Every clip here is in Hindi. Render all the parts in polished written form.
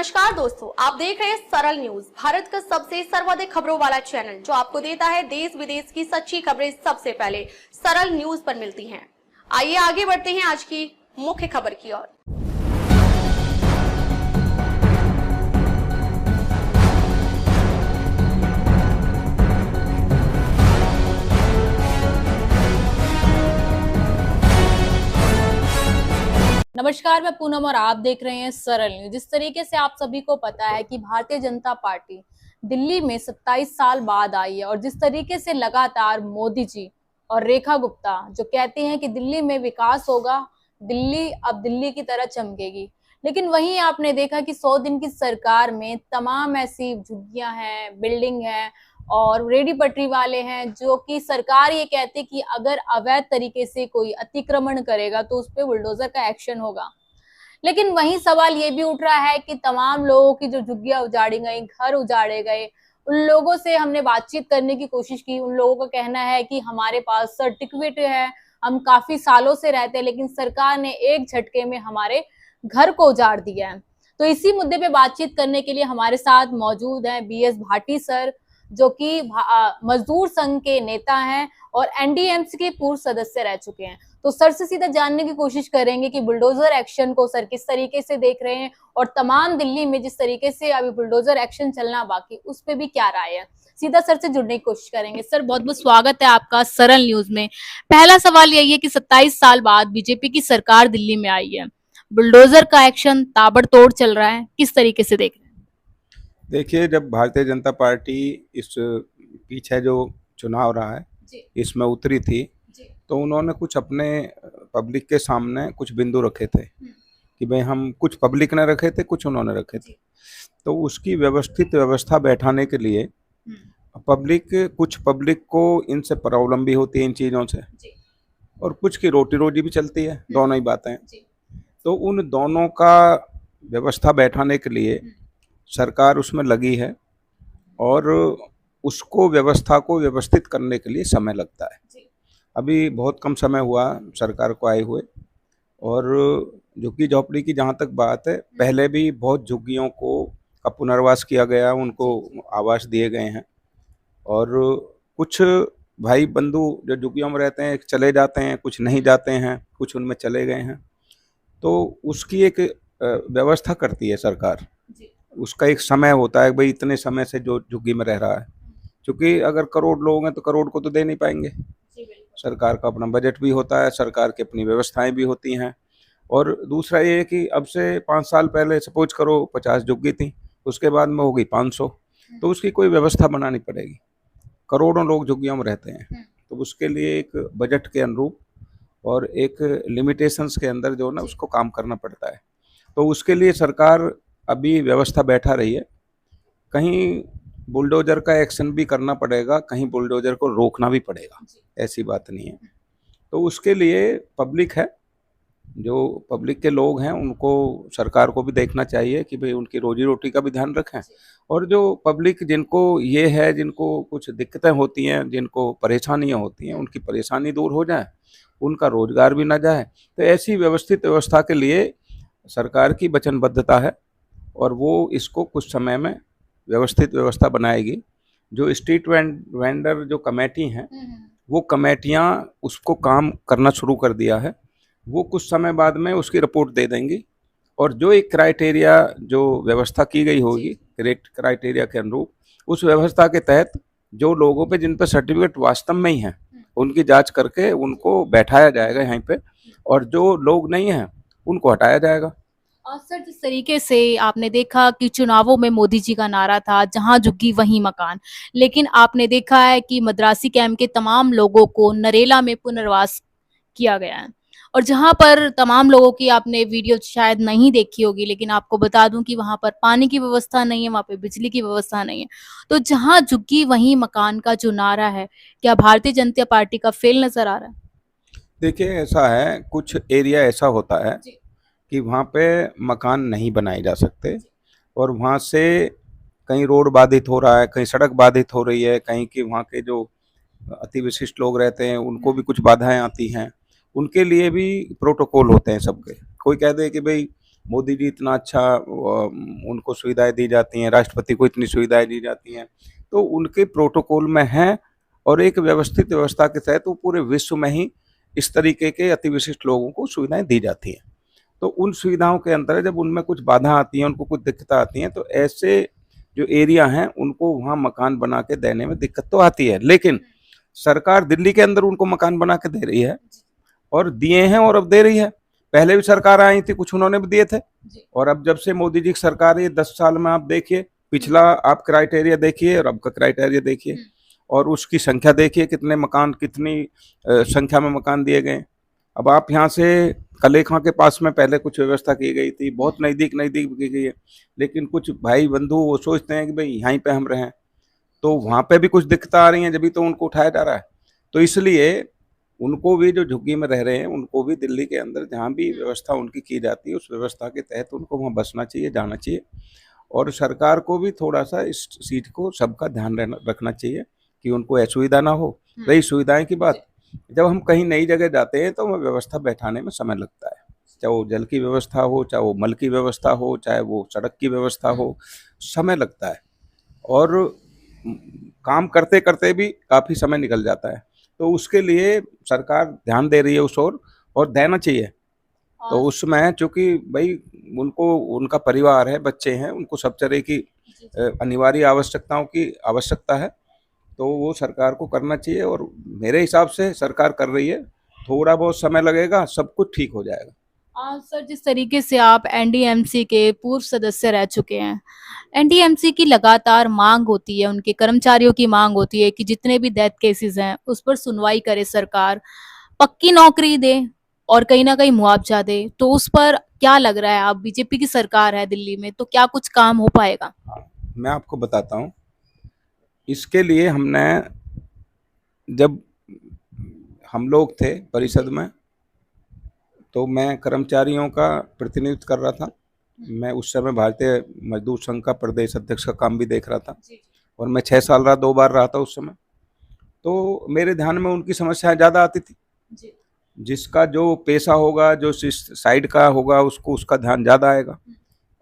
नमस्कार दोस्तों, आप देख रहे हैं सरल न्यूज, भारत का सबसे सर्वाधिक खबरों वाला चैनल जो आपको देता है देश विदेश की सच्ची खबरें सबसे पहले सरल न्यूज पर मिलती हैं। आइए आगे बढ़ते हैं आज की मुख्य खबर की ओर। नमस्कार, मैं पूनम और आप देख रहे हैं सरल न्यूज। जिस तरीके से आप सभी को पता है कि भारतीय जनता पार्टी दिल्ली में 27 साल बाद आई है और जिस तरीके से लगातार मोदी जी और रेखा गुप्ता जो कहते हैं कि दिल्ली में विकास होगा, दिल्ली अब दिल्ली की तरह चमकेगी, लेकिन वहीं आपने देखा कि 100 दिन की सरकार में तमाम ऐसी झुग्गियां हैं, बिल्डिंग है और रेडी पटरी वाले हैं जो कि सरकार ये कहती कि अगर अवैध तरीके से कोई अतिक्रमण करेगा तो उस पर बुलडोजर का एक्शन होगा। लेकिन वहीं सवाल ये भी उठ रहा है कि तमाम लोगों की जो झुग्गियां उजाड़ी गई, घर उजाड़े गए, उन लोगों से हमने बातचीत करने की कोशिश की। उन लोगों का कहना है कि हमारे पास सर्टिफिकेट है, हम काफी सालों से रहते हैं, लेकिन सरकार ने एक झटके में हमारे घर को उजाड़ दिया है। तो इसी मुद्दे पे बातचीत करने के लिए हमारे साथ मौजूद हैं BS भाटी सर, जो कि मजदूर संघ के नेता हैं और NDMC के पूर्व सदस्य रह चुके हैं। तो सर से सीधा जानने की कोशिश करेंगे कि बुलडोजर एक्शन को सर किस तरीके से देख रहे हैं और तमाम दिल्ली में जिस तरीके से अभी बुलडोजर एक्शन चलना बाकी उस पे भी क्या राय है। सीधा सर से जुड़ने की कोशिश करेंगे। सर, बहुत बहुत स्वागत है आपका सरल न्यूज में। पहला सवाल यही है कि 27 साल बाद बीजेपी की सरकार दिल्ली में आई है, बुलडोजर का एक्शन ताबड़तोड़ चल रहा है, किस तरीके से देख रहे हैं? देखिए, जब भारतीय जनता पार्टी इस पीछे जो चुनाव रहा है इसमें उतरी थी तो उन्होंने कुछ अपने पब्लिक के सामने कुछ बिंदु रखे थे कि भाई हम कुछ पब्लिक ने रखे थे, कुछ उन्होंने रखे थे। तो उसकी व्यवस्थित व्यवस्था बैठाने के लिए कुछ पब्लिक को इनसे प्रॉब्लम भी होती है इन चीज़ों से और कुछ की रोटी रोजी भी चलती है, दोनों ही बातें। तो उन दोनों का व्यवस्था बैठाने के लिए सरकार उसमें लगी है और उसको व्यवस्था को व्यवस्थित करने के लिए समय लगता है। अभी बहुत कम समय हुआ सरकार को आए हुए और झुग्गी झोपड़ी की जहाँ तक बात है, पहले भी बहुत झुग्गियों को का पुनर्वास किया गया, उनको आवास दिए गए हैं और कुछ भाई बंधु जो झुग्गियों में रहते हैं चले जाते हैं, कुछ नहीं जाते हैं, कुछ उनमें चले गए हैं। तो उसकी एक व्यवस्था करती है सरकार, उसका एक समय होता है भाई इतने समय से जो झुग्गी में रह रहा है, क्योंकि अगर करोड़ लोग हैं तो करोड़ को तो दे नहीं पाएंगे। सरकार का अपना बजट भी होता है, सरकार की अपनी व्यवस्थाएं भी होती हैं। और दूसरा ये है कि अब से 5 साल पहले सपोज करो 50 झुग्गी थी, उसके बाद में हो गई 500, तो उसकी कोई व्यवस्था बनानी पड़ेगी। करोड़ों लोग झुग्गियों में रहते हैं तो उसके लिए एक बजट के अनुरूप और एक लिमिटेशंस के अंदर जो ना उसको काम करना पड़ता है। तो उसके लिए सरकार अभी व्यवस्था बैठा रही है। कहीं बुलडोजर का एक्शन भी करना पड़ेगा, कहीं बुलडोजर को रोकना भी पड़ेगा, ऐसी बात नहीं है। तो उसके लिए पब्लिक है, जो पब्लिक के लोग हैं उनको सरकार को भी देखना चाहिए कि भाई उनकी रोजी रोटी का भी ध्यान रखें और जो पब्लिक जिनको ये है, जिनको कुछ दिक्कतें होती हैं, जिनको परेशानियां होती हैं, उनकी परेशानी दूर हो जाए, उनका रोजगार भी ना जाए। तो ऐसी व्यवस्थित व्यवस्था के लिए सरकार की वचनबद्धता है और वो इसको कुछ समय में व्यवस्थित व्यवस्था बनाएगी। जो स्ट्रीट वेंडर जो कमेटी हैं, वो कमेटियां उसको काम करना शुरू कर दिया है, वो कुछ समय बाद में उसकी रिपोर्ट दे देंगी और जो एक क्राइटेरिया जो व्यवस्था की गई होगी करेक्ट क्राइटेरिया के अनुरूप, उस व्यवस्था के तहत जो लोगों पे जिन पे सर्टिफिकेट वास्तव में ही हैं उनकी जांच करके उनको बैठाया जाएगा यहीं पे और जो लोग नहीं हैं उनको हटाया जाएगा। और सर, जिस तरीके से आपने देखा कि चुनावों में मोदी जी का नारा था जहां झुग्गी वहीं मकान, लेकिन आपने देखा है कि मद्रासी कैंप के तमाम लोगों को नरेला में पुनर्वास किया गया है और जहां पर तमाम लोगों की आपने वीडियो शायद नहीं देखी होगी, लेकिन आपको बता दूं कि वहां पर पानी की व्यवस्था नहीं है, वहां पे बिजली की व्यवस्था नहीं है। तो जहां झुग्गी वहीं मकान का जो नारा है, क्या भारतीय जनता पार्टी का फेल नजर आ रहा है? देखिए, ऐसा है, कुछ एरिया ऐसा होता है कि वहाँ पे मकान नहीं बनाए जा सकते और वहाँ से कहीं रोड बाधित हो रहा है, कहीं सड़क बाधित हो रही है, कहीं कि वहाँ के जो अति विशिष्ट लोग रहते हैं उनको भी कुछ बाधाएं आती हैं। उनके लिए भी प्रोटोकॉल होते हैं सबके। कोई कह दे कि भाई मोदी जी इतना अच्छा उनको सुविधाएं दी जाती हैं, राष्ट्रपति को इतनी सुविधाएं दी जाती हैं, तो उनके प्रोटोकॉल में हैं और एक व्यवस्थित व्यवस्था के तहत वो पूरे विश्व में ही इस तरीके के अति विशिष्ट लोगों को सुविधाएं दी जाती हैं। तो उन सुविधाओं के अंदर जब उनमें कुछ बाधा आती हैं, उनको कुछ दिक्कतें आती हैं, तो ऐसे जो एरिया हैं उनको वहाँ मकान बना के देने में दिक्कत तो आती है, लेकिन सरकार दिल्ली के अंदर उनको मकान बना के दे रही है और दिए हैं और अब दे रही है। पहले भी सरकार आई थी, कुछ उन्होंने भी दिए थे, और अब जब से मोदी जी की सरकार है 10 साल में आप देखिए, पिछला आप क्राइटेरिया देखिए और अब का क्राइटेरिया देखिए और उसकी संख्या देखिए, कितने मकान, कितनी संख्या में मकान दिए गए। अब आप यहाँ से कलेखा के पास में पहले कुछ व्यवस्था की गई थी, बहुत नज़दीक नज़दीक की गई है, लेकिन कुछ भाई बंधु वो सोचते हैं कि भाई यहीं पे हम रहें, तो वहाँ पे भी कुछ दिक्कतें आ रही हैं, जब भी तो उनको उठाया जा रहा है। तो इसलिए उनको भी, जो झुग्गी में रह रहे हैं, उनको भी दिल्ली के अंदर जहाँ भी व्यवस्था उनकी की जाती है उस व्यवस्था के तहत उनको वहाँ बसना चाहिए, जाना चाहिए। और सरकार को भी थोड़ा सा इस चीज को सबका ध्यान रखना चाहिए कि उनको असुविधा ना हो। रही सुविधाएं की बात, जब हम कहीं नई जगह जाते हैं तो हमें व्यवस्था बैठाने में समय लगता है, चाहे वो जल की व्यवस्था हो, चाहे वो मल की व्यवस्था हो, चाहे वो सड़क की व्यवस्था हो, समय लगता है और काम करते करते भी काफ़ी समय निकल जाता है। तो उसके लिए सरकार ध्यान दे रही है उस ओर, और देना चाहिए। तो उसमें चूंकि भाई उनको, उनका परिवार है, बच्चे हैं, उनको सब तरह की अनिवार्य आवश्यकताओं की आवश्यकता है, तो वो सरकार को करना चाहिए और मेरे हिसाब से सरकार कर रही है। थोड़ा बहुत समय लगेगा, सब कुछ ठीक हो जाएगा। सर, जिस तरीके से आप एनडीएमसी के पूर्व सदस्य रह चुके हैं, एनडीएमसी की लगातार मांग होती है, उनके कर्मचारियों की मांग होती है कि जितने भी डेथ केसेस हैं उस पर सुनवाई करे सरकार, पक्की नौकरी दे और कहीं ना कहीं मुआवजा दे। तो उस पर क्या लग रहा है, आप बीजेपी की सरकार है दिल्ली में, तो क्या कुछ काम हो पाएगा? मैं आपको बताता हूँ, इसके लिए हमने, जब हम लोग थे परिषद में, तो मैं कर्मचारियों का प्रतिनिधित्व कर रहा था। मैं उस समय भारतीय मजदूर संघ का प्रदेश अध्यक्ष का काम भी देख रहा था और मैं 6 साल रहा, 2 बार रहा था उस समय। तो मेरे ध्यान में उनकी समस्याएं ज़्यादा आती थी। जिसका जो पेशा होगा, जो साइड का होगा, उसको उसका ध्यान ज़्यादा आएगा।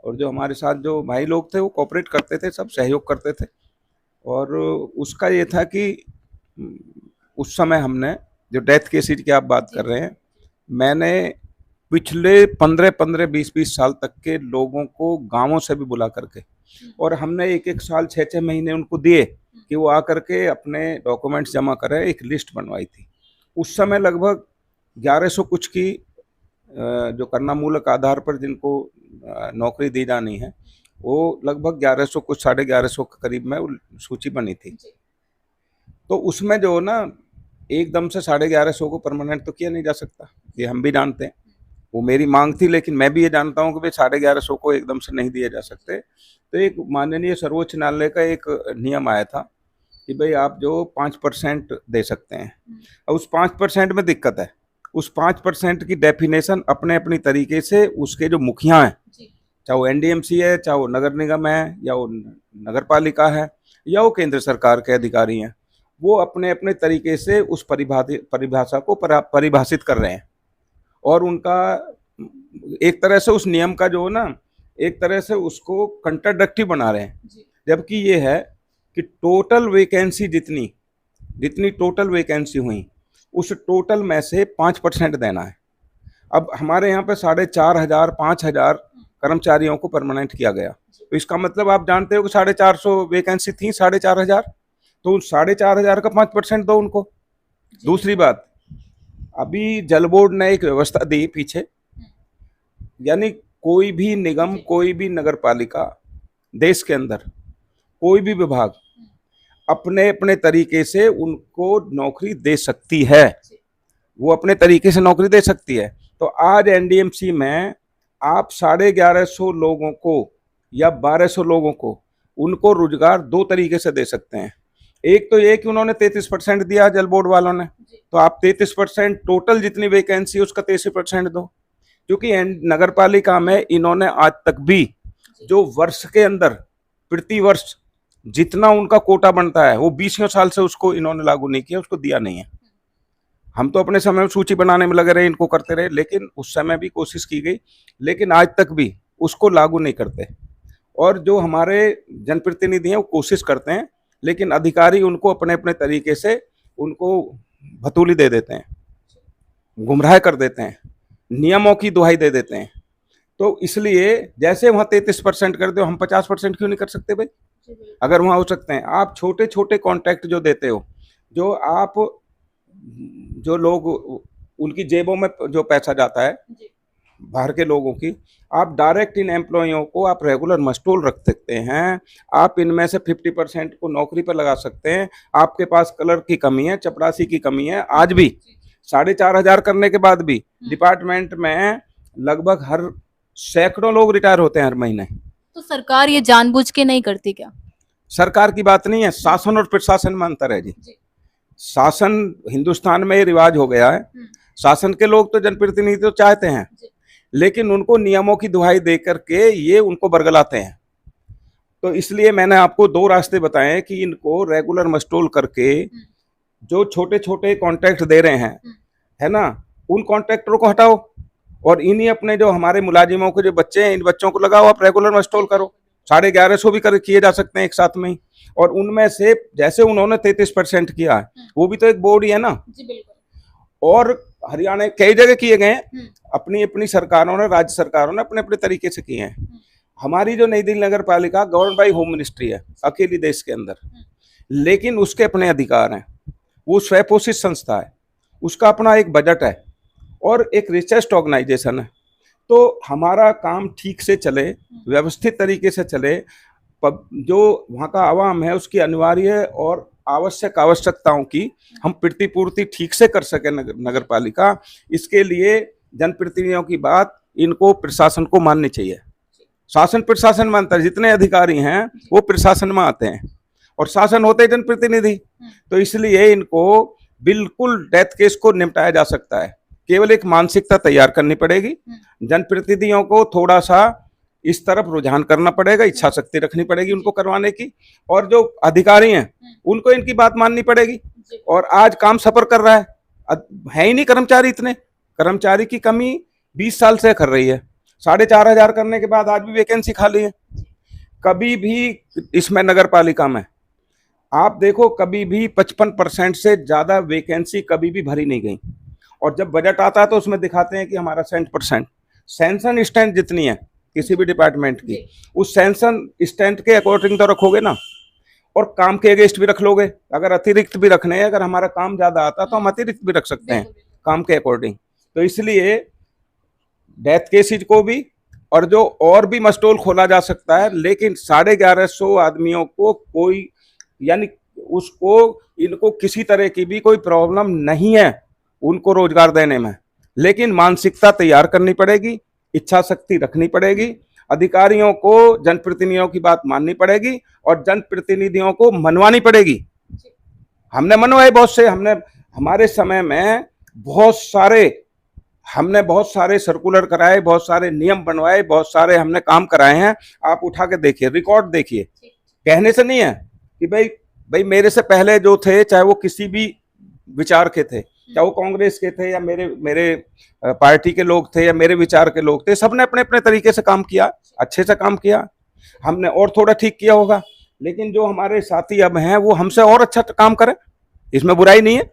और जो हमारे साथ जो भाई लोग थे वो कोऑपरेट करते थे, सब सहयोग करते थे। और उसका ये था कि उस समय हमने, जो डेथ केसेज की आप बात कर रहे हैं, मैंने पिछले 15-15, 20-20 साल तक के लोगों को गांवों से भी बुला करके, और हमने 1-1 साल, 6-6 महीने उनको दिए कि वो आकर के अपने डॉक्यूमेंट्स जमा करें, एक लिस्ट बनवाई थी। उस समय लगभग 1100 कुछ की जो करना मूलक आधार पर जिनको नौकरी दी जानी है, वो लगभग 1100 कुछ, 1150 के करीब में सूची बनी थी। तो उसमें जो ना एकदम से 1150 को परमानेंट तो किया नहीं जा सकता, ये हम भी जानते हैं। वो मेरी मांग थी, लेकिन मैं भी ये जानता हूँ कि भाई 1150 को एकदम से नहीं दिए जा सकते। तो एक माननीय सर्वोच्च न्यायालय का एक नियम आया था कि भाई आप जो 5% दे सकते हैं। अब उस 5% में दिक्कत है, उस 5% की डेफिनेशन अपने अपनी तरीके से उसके जो मुखिया हैं, चाहे वो एनडीएमसी है, चाहे वो नगर निगम है, या वो नगर पालिका है, या वो केंद्र सरकार के अधिकारी हैं, वो अपने अपने तरीके से उस परिभाषा को परिभाषित कर रहे हैं। और उनका एक तरह से उस नियम का जो ना, एक तरह से उसको कंट्राडिक्टिव बना रहे हैं। जबकि ये है कि टोटल वैकेंसी जितनी टोटल वैकेंसी हुई, उस टोटल में से 5% देना है। अब हमारे यहाँ पे 4500, 5000 कर्मचारियों को परमानेंट किया गया, तो इसका मतलब आप जानते हो कि 450 वैकेंसी थी, 4500, तो 4500 का 5% दो उनको। दूसरी बात, अभी जल बोर्ड ने एक व्यवस्था दी पीछे, यानी कोई भी निगम, कोई भी नगर पालिका देश के अंदर, कोई भी विभाग अपने अपने तरीके से उनको नौकरी दे सकती है, वो अपने तरीके से नौकरी दे सकती है। तो आज एनडीएमसी में आप 1150 लोगों को या 1200 लोगों को, उनको रोजगार 2 तरीके से दे सकते हैं। एक तो ये कि उन्होंने 33% दिया जल बोर्ड वालों ने, तो आप 33% टोटल जितनी वैकेंसी उसका 33% दो। क्योंकि नगर पालिका में इन्होंने आज तक भी जो वर्ष के अंदर प्रति वर्ष जितना उनका कोटा बनता है, वो 20 साल से उसको इन्होंने लागू नहीं किया, उसको दिया नहीं है। हम तो अपने समय में सूची बनाने में लगे रहे, इनको करते रहे, लेकिन उस समय भी कोशिश की गई, लेकिन आज तक भी उसको लागू नहीं करते। और जो हमारे जनप्रतिनिधि हैं वो कोशिश करते हैं, लेकिन अधिकारी उनको अपने अपने तरीके से उनको भतूली दे देते हैं, गुमराह कर देते हैं, नियमों की दुहाई दे देते हैं। तो इसलिए जैसे वहाँ 33% कर दो, हम 50% क्यों नहीं कर सकते भाई? अगर वहाँ हो सकते हैं। आप छोटे छोटे कॉन्ट्रैक्ट जो देते हो, जो आप जो लोग उनकी जेबों में जो पैसा जाता है बाहर के लोगों की, आप डायरेक्ट इन एम्प्लॉइयों को आप रेगुलर मस्टोल रख सकते हैं। आप इनमें से 50% को नौकरी पर लगा सकते हैं। आपके पास कलर की कमी है, चपरासी की कमी है, आज भी 4,500 करने के बाद भी डिपार्टमेंट में लगभग हर सैकड़ों लोग रिटायर होते हैं हर महीने। तो सरकार ये जानबूझ के नहीं करती क्या? सरकार की बात नहीं है, शासन और प्रशासन में अंतर है जी। शासन हिंदुस्तान में ये रिवाज हो गया है, शासन के लोग तो जनप्रतिनिधि तो चाहते हैं, लेकिन उनको नियमों की दुहाई दे करके ये उनको बरगलाते हैं। तो इसलिए मैंने आपको 2 रास्ते बताए कि इनको रेगुलर मस्टोल करके जो छोटे छोटे कॉन्ट्रैक्ट दे रहे हैं, है ना, उन कॉन्ट्रैक्टरों को हटाओ और इन्हीं अपने जो हमारे मुलाजिमों के जो बच्चे हैं, इन बच्चों को लगाओ, आप रेगुलर मस्टोल करो। 1150 भी कर किए जा सकते हैं एक साथ में ही। और उनमें से जैसे उन्होंने 33% किया है, वो भी तो एक बोर्ड ही है ना जी, बिल्कुल। और हरियाणा कई जगह किए गए हैं, अपनी अपनी सरकारों ने, राज्य सरकारों ने अपने अपने तरीके से किए हैं। हमारी जो नई दिल्ली नगर पालिका गवर्न बाई होम मिनिस्ट्री है अकेली देश के अंदर, लेकिन उसके अपने अधिकार हैं, वो स्वयंपोषित संस्था है, उसका अपना एक बजट है और एक रिसर्च ऑर्गेनाइजेशन है। तो हमारा काम ठीक से चले, व्यवस्थित तरीके से चले, जो वहाँ का आवाम है उसकी अनिवार्य और आवश्यकताओं की हम प्रतिपूर्ति ठीक से कर सके नगर पालिका, इसके लिए जनप्रतिनिधियों की बात इनको प्रशासन को माननी चाहिए। शासन प्रशासन मानता है, जितने अधिकारी हैं वो प्रशासन में आते हैं और शासन होते हैं जनप्रतिनिधि। तो इसलिए इनको बिल्कुल डेथ केस को निपटाया जा सकता है, केवल एक मानसिकता तैयार करनी पड़ेगी। जनप्रतिनिधियों को थोड़ा सा इस तरफ रुझान करना पड़ेगा, इच्छा शक्ति रखनी पड़ेगी उनको करवाने की, और जो अधिकारी हैं उनको इनकी बात माननी पड़ेगी। और आज काम सफर कर रहा है ही नहीं कर्मचारी, इतने कर्मचारी की कमी 20 साल से कर रही है। 4,500 करने के बाद आज भी वैकेंसी खाली है। कभी भी इसमें नगर पालिका में आप देखो, कभी भी 55% से ज्यादा वैकेंसी कभी भी भरी नहीं गई। और जब बजट आता है तो उसमें दिखाते हैं कि हमारा 100% सेंसन स्टैंड जितनी है किसी भी डिपार्टमेंट की, उस सेंसन स्टैंड के अकॉर्डिंग तो रखोगे ना, और काम के अगेंस्ट भी रख लोगे। अगर अतिरिक्त भी रखने हैं, अगर हमारा काम ज्यादा आता तो हम अतिरिक्त भी रख सकते हैं काम के अकॉर्डिंग। तो इसलिए डेथ केसेज को भी और जो और भी मस्टोल खोला जा सकता है, लेकिन 1150 आदमियों को कोई, यानी उसको, इनको किसी तरह की भी कोई प्रॉब्लम नहीं है उनको रोजगार देने में, लेकिन मानसिकता तैयार करनी पड़ेगी, इच्छा शक्ति रखनी पड़ेगी, अधिकारियों को जनप्रतिनिधियों की बात माननी पड़ेगी और जनप्रतिनिधियों को मनवानी पड़ेगी। हमने मनवाए बहुत से, हमने हमारे समय में हमने बहुत सारे सर्कुलर कराए, बहुत सारे नियम बनवाए, बहुत सारे हमने काम कराए हैं। आप उठा के देखिए, रिकॉर्ड देखिए। कहने से नहीं है कि भाई मेरे से पहले जो थे, चाहे वो किसी भी विचार के थे, चाहे वो कांग्रेस के थे या मेरे पार्टी के लोग थे या मेरे विचार के लोग थे, सबने अपने अपने तरीके से काम किया, अच्छे से काम किया। हमने और थोड़ा ठीक किया होगा, लेकिन जो हमारे साथी अब हैं वो हमसे और अच्छा काम करें, इसमें बुराई नहीं है।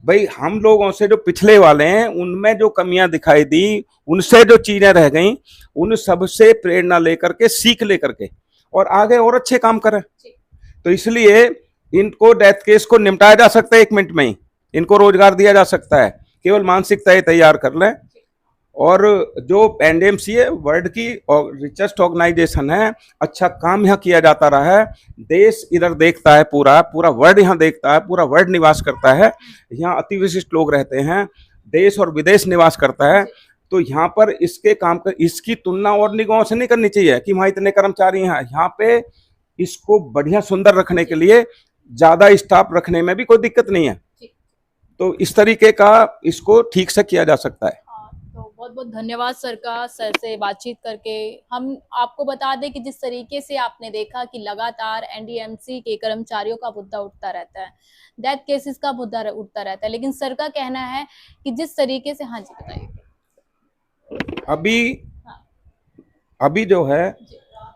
भाई हम लोगों से जो पिछले वाले हैं उनमें जो कमियां दिखाई दी, उनसे जो चीजें रह गई, उन सब से प्रेरणा लेकर के, सीख लेकर के और आगे और अच्छे काम करें। तो इसलिए इनको डेथ केस को निपटाया जा सकता है 1 मिनट में ही, इनको रोजगार दिया जा सकता है, केवल मानसिकता तैयार कर लें। और जो एनडीएमसी है, वर्ल्ड की रिचेस्ट ऑर्गेनाइजेशन है, अच्छा काम यहाँ किया जाता रहा है। देश इधर देखता है, पूरा वर्ल्ड यहाँ देखता है, पूरा वर्ल्ड निवास करता है। यहाँ अति विशिष्ट लोग रहते हैं, देश और विदेश निवास करता है। तो यहाँ पर इसके काम कर, इसकी तुलना और निगमों से नहीं करनी चाहिए कि वहाँ इतने कर्मचारी हैं। यहाँ पे इसको बढ़िया सुंदर रखने के लिए ज्यादा स्टाफ रखने में भी कोई दिक्कत नहीं है। तो इस तरीके का इसको ठीक से किया जा सकता है। तो बहुत बहुत धन्यवाद सर का, सर से बातचीत करके। हम आपको बता दें कि जिस तरीके से आपने देखा कि लगातार एनडीएमसी के कर्मचारियों का मुद्दा उठता रहता है, डेथ केसेस का मुद्दा उठता रहता है, लेकिन सर का कहना है कि जिस तरीके से, हाँ जी बताइए। अभी जो है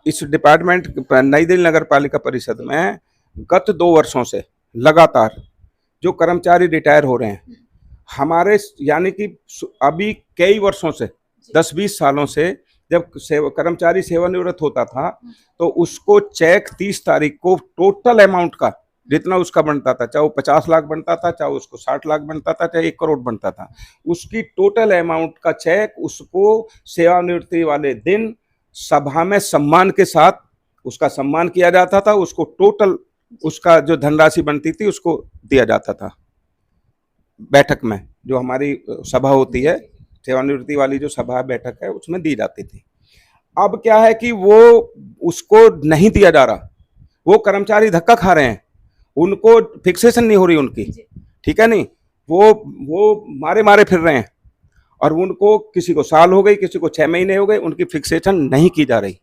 इस डिपार्टमेंट नई दिल्ली नगर पालिका परिषद में गत 2 वर्षों से लगातार जो कर्मचारी रिटायर हो रहे हैं हमारे, यानी कि अभी कई वर्षों से 10-20 सालों से जब कर्मचारी सेवानिवृत्त होता था तो उसको चेक 30 तारीख को टोटल अमाउंट का जितना उसका बनता था, चाहे वो 50 लाख बनता था, चाहे उसको 60 लाख बनता था, चाहे 1 करोड़ बनता था, उसकी टोटल अमाउंट का चेक उसको सेवानिवृत्ति वाले दिन सभा में सम्मान के साथ उसका सम्मान किया जाता था। उसको टोटल उसका जो धनराशि बनती थी उसको दिया जाता था। बैठक में जो हमारी सभा होती है, सेवानिवृत्ति वाली जो सभा बैठक है, उसमें दी जाती थी। अब क्या है कि वो उसको नहीं दिया जा रहा, वो कर्मचारी धक्का खा रहे हैं, उनको फिक्सेशन नहीं हो रही उनकी, ठीक है नहीं, वो मारे मारे फिर रहे हैं और उनको किसी को साल हो गई, किसी को 6 महीने हो गए, उनकी फिक्सेशन नहीं की जा रही।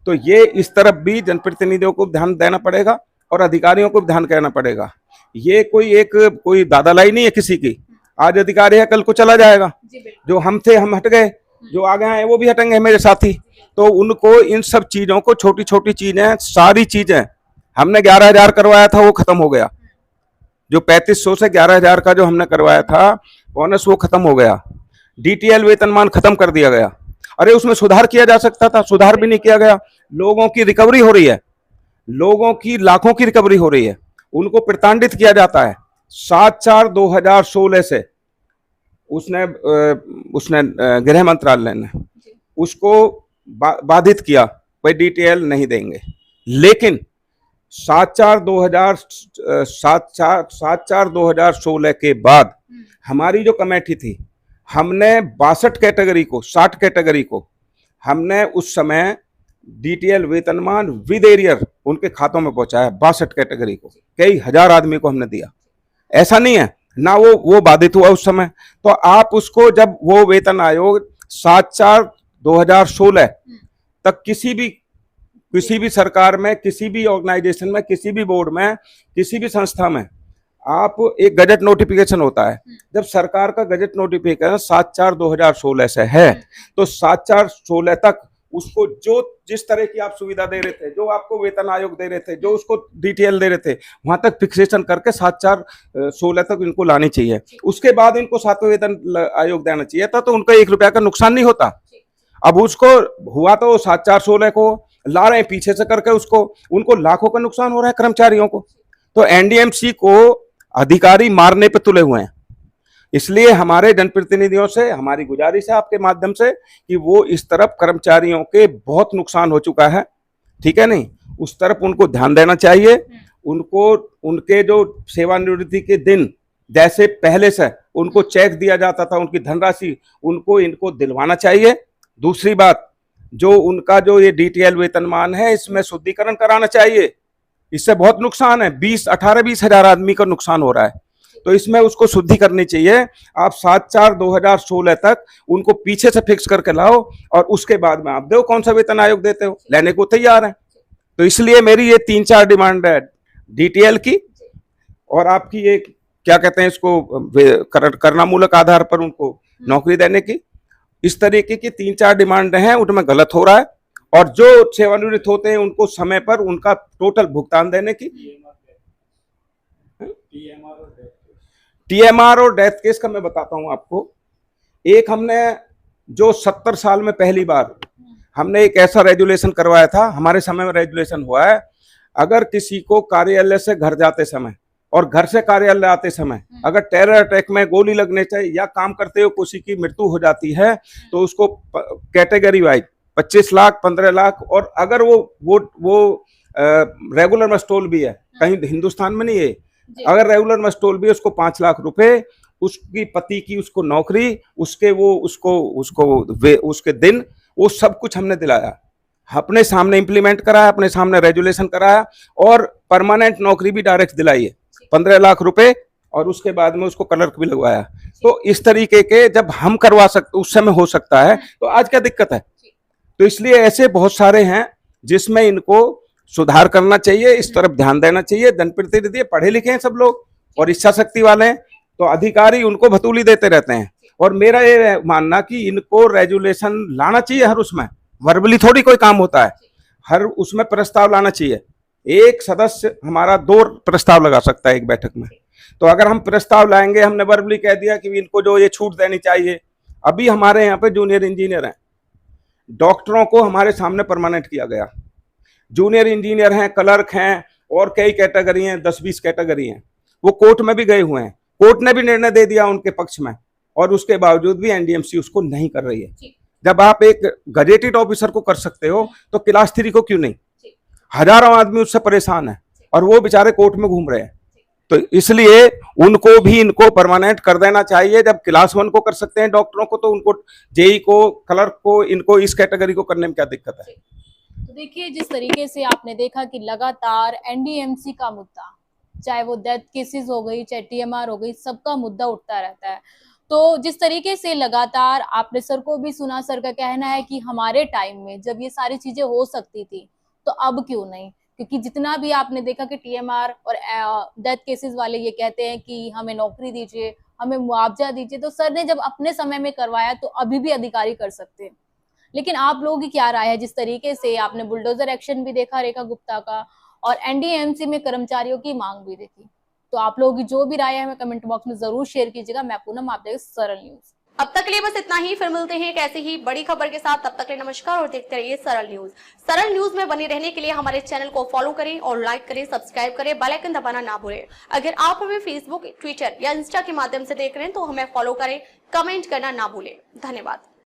तो ये इस तरफ भी जनप्रतिनिधियों को ध्यान देना पड़ेगा और अधिकारियों को भी ध्यान कहना पड़ेगा। ये कोई दादालाई नहीं है किसी की, आज अधिकारी है कल को चला जाएगा, जो हम थे हम हट गए, जो आगे आए वो भी हटेंगे मेरे साथी। तो उनको इन सब चीजों को, छोटी छोटी चीजें, सारी चीजें, हमने 11,000 करवाया था वो खत्म हो गया, जो 3500 से 11,000 का जो हमने करवाया था बोनस वो खत्म हो गया, डीटीएल वेतनमान खत्म कर दिया गया। अरे उसमें सुधार किया जा सकता था, सुधार भी नहीं किया गया। लोगों की रिकवरी हो रही है, लोगों की लाखों की रिकवरी हो रही है, उनको प्रताड़ित किया जाता है। 7/4/2016 से उसने गृह मंत्रालय ने उसको बाधित किया, भाई डीटीएल नहीं देंगे। लेकिन 7/4/2016 के बाद हमारी जो कमेटी थी, हमने 62 कैटेगरी को, 60 कैटेगरी को हमने उस समय डीटीएल वेतनमान विद एरियर उनके खातों में पहुंचाया। 62 कैटेगरी को, कई हजार आदमी को हमने दिया। ऐसा नहीं है ना, वो बाधित हुआ उस समय। तो आप उसको, जब वो वेतन आयोग 7/4/2016 तक किसी भी सरकार में, किसी भी ऑर्गेनाइजेशन में, किसी भी बोर्ड में, किसी भी संस्था में आप एक गजट नोटिफिकेशन होता है, जब सरकार का गजट नोटिफिकेशन 7/4/2016 से है तो 7/4/16 तक उसको जो जिस तरह की आप सुविधा दे रहे थे, जो आपको वेतन आयोग दे रहे थे, जो उसको डीटीएल दे रहे थे, वहां तक फिक्सेशन करके 7/4/16 तक इनको लानी चाहिए। उसके बाद इनको 7वें वेतन आयोग देना चाहिए था, तो उनका 1 रुपया का नुकसान नहीं होता। अब उसको हुआ तो 7/4/16 को ला रहे हैं पीछे से करके, उनको लाखों का नुकसान हो रहा है कर्मचारियों को। तो एनडीएमसी को अधिकारी मारने पे तुले हुए हैं। इसलिए हमारे जनप्रतिनिधियों से हमारी गुजारिश है आपके माध्यम से कि वो इस तरफ, कर्मचारियों के बहुत नुकसान हो चुका है, ठीक है नहीं, उस तरफ उनको ध्यान देना चाहिए। उनको उनके जो सेवानिवृत्ति के दिन जैसे पहले से उनको चेक दिया जाता था, उनकी धनराशि इनको दिलवाना चाहिए। दूसरी बात, जो उनका जो ये डीटीएल वेतनमान है, इसमें शुद्धिकरण कराना चाहिए। इससे बहुत नुकसान है, 18-20 हजार आदमी का नुकसान हो रहा है, तो इसमें उसको शुद्धि करनी चाहिए। आप 7/4/2016 तक उनको पीछे से फिक्स करके लाओ और उसके बाद में आप दो कौन सा वेतन आयोग देते हो, लेने को तैयार है। तो इसलिए मेरी ये 3-4 डिमांड है डीटीएल की, और आपकी ये क्या कहते हैं इसको, करना मूलक आधार पर उनको नौकरी देने की। इस तरीके की 3-4 डिमांड हैं, उनमें गलत हो रहा है। और जो सेवानिवृत्त होते हैं उनको समय पर उनका टोटल भुगतान देने की। टीएमआर और डेथ केस का मैं बताता हूं आपको। एक हमने जो 70 साल में पहली बार हमने एक ऐसा रेजुलेशन करवाया था, हमारे समय में रेजुलेशन हुआ है, अगर किसी को कार्यालय से घर जाते समय और घर से कार्यालय आते समय अगर टेरर अटैक में गोली लगने चाहिए या काम करते हुए किसी की मृत्यु हो जाती है, तो उसको कैटेगरी वाइज 25 लाख, 15 लाख, और अगर वो रेगुलर मस्टोल भी है, कहीं हिंदुस्तान में नहीं है, अगर रेगुलर मस्टोल भी है, उसको 5 लाख रुपए, उसकी पति की उसको नौकरी, उसके दिन, वो सब कुछ हमने दिलाया, अपने सामने इम्प्लीमेंट कराया, अपने सामने रेजुलेशन कराया, और परमानेंट नौकरी भी डायरेक्ट दिलाई है, 15 लाख रुपए और उसके बाद में उसको क्लर्क भी लगवाया। तो इस तरीके के जब हम करवा सकते, उस समय हो सकता है, तो आज क्या दिक्कत है? तो इसलिए ऐसे बहुत सारे हैं जिसमें इनको सुधार करना चाहिए, इस तरफ ध्यान देना चाहिए। जनप्रतिनिधि पढ़े लिखे हैं सब लोग और इच्छा शक्ति वाले हैं, तो अधिकारी उनको भतूली देते रहते हैं। और मेरा ये मानना कि इनको रेजुलेशन लाना चाहिए हर उसमें, वर्बली थोड़ी कोई काम होता है, हर उसमें प्रस्ताव लाना चाहिए। एक सदस्य हमारा 2 प्रस्ताव लगा सकता है एक बैठक में। तो अगर हम प्रस्ताव लाएंगे, हमने वर्बली कह दिया कि इनको जो ये छूट देनी चाहिए। अभी हमारे यहाँ पे जूनियर इंजीनियर हैं, डॉक्टरों को हमारे सामने परमानेंट किया गया, जूनियर इंजीनियर हैं, क्लर्क हैं, और कई कैटेगरी हैं, 10-20 कैटेगरी हैं। वो कोर्ट में भी गए हुए हैं, कोर्ट ने भी निर्णय दे दिया उनके पक्ष में, और उसके बावजूद भी एनडीएमसी उसको नहीं कर रही है। जब आप एक गजेटेड ऑफिसर को कर सकते हो तो क्लास 3 को क्यों नहीं? हजारों आदमी उससे परेशान है और वो बेचारे कोर्ट में घूम रहे हैं। तो इसलिए उनको भी इनको परमानेंट कर देना चाहिए। जब क्लास 1 को कर सकते हैं डॉक्टरों को, तो उनको जेई को, क्लर्क को, इनको इस कैटेगरी को करने में क्या दिक्कत है? तो देखिए, जिस तरीके से आपने देखा कि लगातार एनडीएमसी का मुद्दा, चाहे वो डेथ केसेस हो गई, चाहे टीएमआर हो गई, सबका मुद्दा उठता रहता है। तो जिस तरीके से लगातार आपने सर को भी सुना, सर का कहना है कि हमारे टाइम में जब ये सारी चीजें हो सकती थी तो अब क्यों नहीं, क्योंकि जितना भी आपने देखा कि टीएमआर और डेथ केसेस वाले ये कहते हैं कि हमें नौकरी दीजिए, हमें मुआवजा दीजिए। तो सर ने जब अपने समय में करवाया तो अभी भी अधिकारी कर सकते हैं। लेकिन आप लोगों की क्या राय है? जिस तरीके से आपने बुलडोजर एक्शन भी देखा रेखा गुप्ता का, और एनडीएमसी में कर्मचारियों की मांग भी देखी, तो आप लोगों की जो भी राय है हमें कमेंट बॉक्स में जरूर शेयर कीजिएगा। मैं पूनम, आप देख सरल न्यूज। अब तक के लिए बस इतना ही, फिर मिलते हैं एक ऐसी ही बड़ी खबर के साथ। तब तक के लिए नमस्कार और देखते रहिए सरल न्यूज। सरल न्यूज में बने रहने के लिए हमारे चैनल को फॉलो करें और लाइक करें, सब्सक्राइब करें, बेल आइकन दबाना ना भूलें। अगर आप हमें फेसबुक, ट्विटर या इंस्टा के माध्यम से देख रहे हैं तो हमें फॉलो करें, कमेंट करना ना भूलें। धन्यवाद।